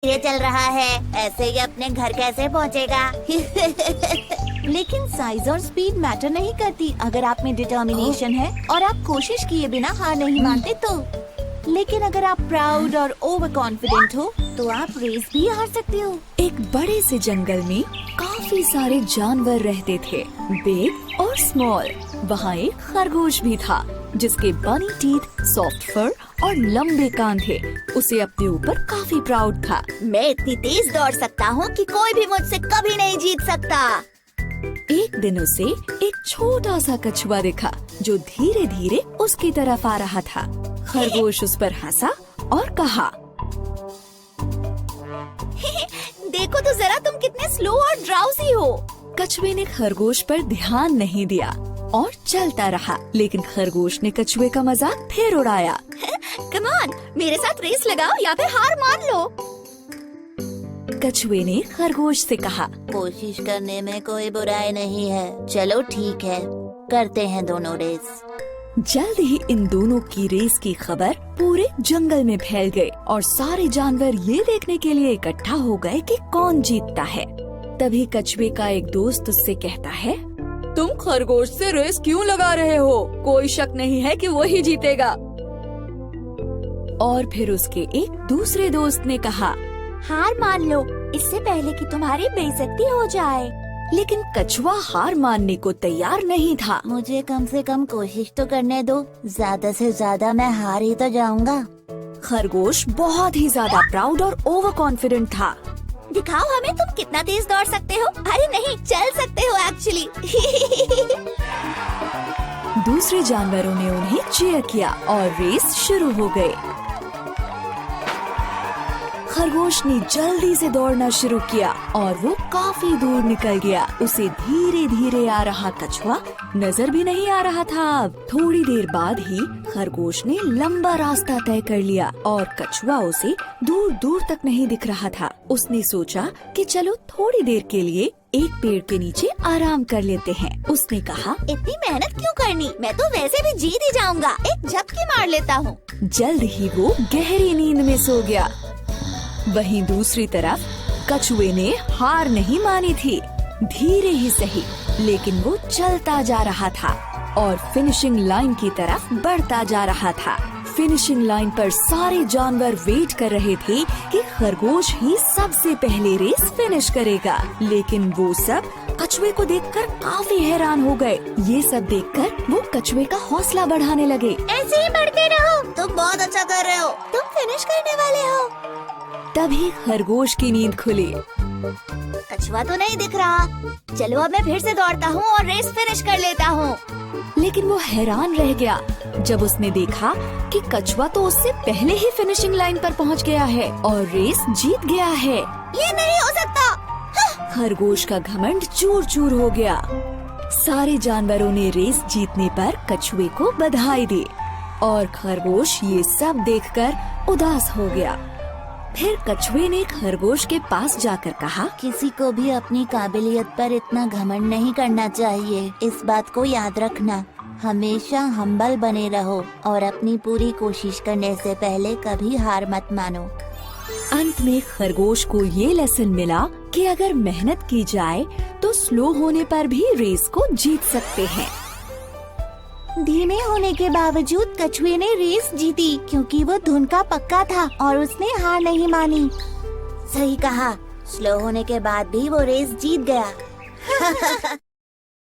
ये चल रहा है, ऐसे ही अपने घर कैसे पहुंचेगा? लेकिन साइज और स्पीड मैटर नहीं करती अगर आप में डिटर्मिनेशन है और आप कोशिश किए बिना हार नहीं मानते तो। लेकिन अगर आप प्राउड और ओवर कॉन्फिडेंट हो तो आप रेस भी हार सकते हो। एक बड़े से जंगल में काफी सारे जानवर रहते थे, बिग और स्मॉल। वहाँ एक खरगोश भी था जिसके बनी टीथ, सॉफ्ट फर और लंबे कान थे। उसे अपने ऊपर काफी प्राउड था। मैं इतनी तेज दौड़ सकता हूँ कि कोई भी मुझसे कभी नहीं जीत सकता। एक दिन उसे एक छोटा सा कछुआ दिखा जो धीरे धीरे उसकी तरफ आ रहा था। खरगोश उस पर हंसा और कहा, देखो तो जरा तुम कितने स्लो और ड्राउजी हो। कछुए ने खरगोश पर ध्यान नहीं दिया और चलता रहा, लेकिन खरगोश ने कछुए का मजाक फिर उड़ाया। कम ऑन, मेरे साथ रेस लगाओ या फिर हार मान लो। कछुए ने खरगोश से कहा, कोशिश करने में कोई बुराई नहीं है। चलो ठीक है, करते हैं दोनों रेस। जल्द ही इन दोनों की रेस की खबर पूरे जंगल में फैल गई और सारे जानवर ये देखने के लिए इकट्ठा हो गए कि कौन जीतता है। तभी कछुए का एक दोस्त उससे कहता है, तुम खरगोश से रेस क्यों लगा रहे हो? कोई शक नहीं है कि वही जीतेगा। और फिर उसके एक दूसरे दोस्त ने कहा, हार मान लो इससे पहले कि तुम्हारी बेइज्जती हो जाए। लेकिन कछुआ हार मानने को तैयार नहीं था। मुझे कम से कम कोशिश तो करने दो, ज्यादा से ज्यादा मैं हार ही तो जाऊंगा। खरगोश बहुत ही ज्यादा प्राउड और ओवर कॉन्फिडेंट था। दिखाओ हमें तुम कितना तेज दौड़ सकते हो। अरे नहीं, चल सकते हो एक्चुअली। दूसरे जानवरों ने उन्हें चीयर किया और रेस शुरू हो गई। खरगोश ने जल्दी से दौड़ना शुरू किया और वो काफी दूर निकल गया। उसे धीरे धीरे आ रहा कछुआ नजर भी नहीं आ रहा था। अब थोड़ी देर बाद ही खरगोश ने लंबा रास्ता तय कर लिया और कछुआ उसे दूर दूर तक नहीं दिख रहा था। उसने सोचा कि चलो थोड़ी देर के लिए एक पेड़ के नीचे आराम कर लेते हैं। उसने कहा, इतनी मेहनत क्यों करनी, मैं तो वैसे भी जीत ही जाऊंगा। एक झपकी मार लेता हूँ। जल्द ही वो गहरी नींद में सो गया। वहीं दूसरी तरफ कछुए ने हार नहीं मानी थी। धीरे ही सही, लेकिन वो चलता जा रहा था और फिनिशिंग लाइन की तरफ बढ़ता जा रहा था। फिनिशिंग लाइन पर सारे जानवर वेट कर रहे थे कि खरगोश ही सबसे पहले रेस फिनिश करेगा। लेकिन वो सब कछुए को देखकर काफी हैरान हो गए। ये सब देखकर वो कछुए का हौसला बढ़ाने लगे। ऐसे ही बढ़ते रहो, तुम बहुत अच्छा कर रहे हो, तुम फिनिश करने वाले हो। तभी खरगोश की नींद खुली। कछुआ तो नहीं दिख रहा, चलो अब मैं फिर से दौड़ता हूँ और रेस फिनिश कर लेता हूँ। लेकिन वो हैरान रह गया जब उसने देखा कि कछुआ तो उससे पहले ही फिनिशिंग लाइन पर पहुँच गया है और रेस जीत गया है। ये नहीं हो सकता। खरगोश का घमंड चूर चूर हो गया। सारे जानवरों ने रेस जीतने पर कछुए को बधाई दी और खरगोश ये सब देखकर उदास हो गया। फिर कछुए ने खरगोश के पास जाकर कहा, किसी को भी अपनी काबिलियत पर इतना घमंड नहीं करना चाहिए। इस बात को याद रखना, हमेशा हम्बल बने रहो और अपनी पूरी कोशिश करने से पहले कभी हार मत मानो। अंत में खरगोश को ये लेसन मिला कि अगर मेहनत की जाए तो स्लो होने पर भी रेस को जीत सकते हैं। धीमे होने के बावजूद कछुए ने रेस जीती क्योंकि वो धुन का पक्का था और उसने हार नहीं मानी। सही कहा, स्लो होने के बाद भी वो रेस जीत गया।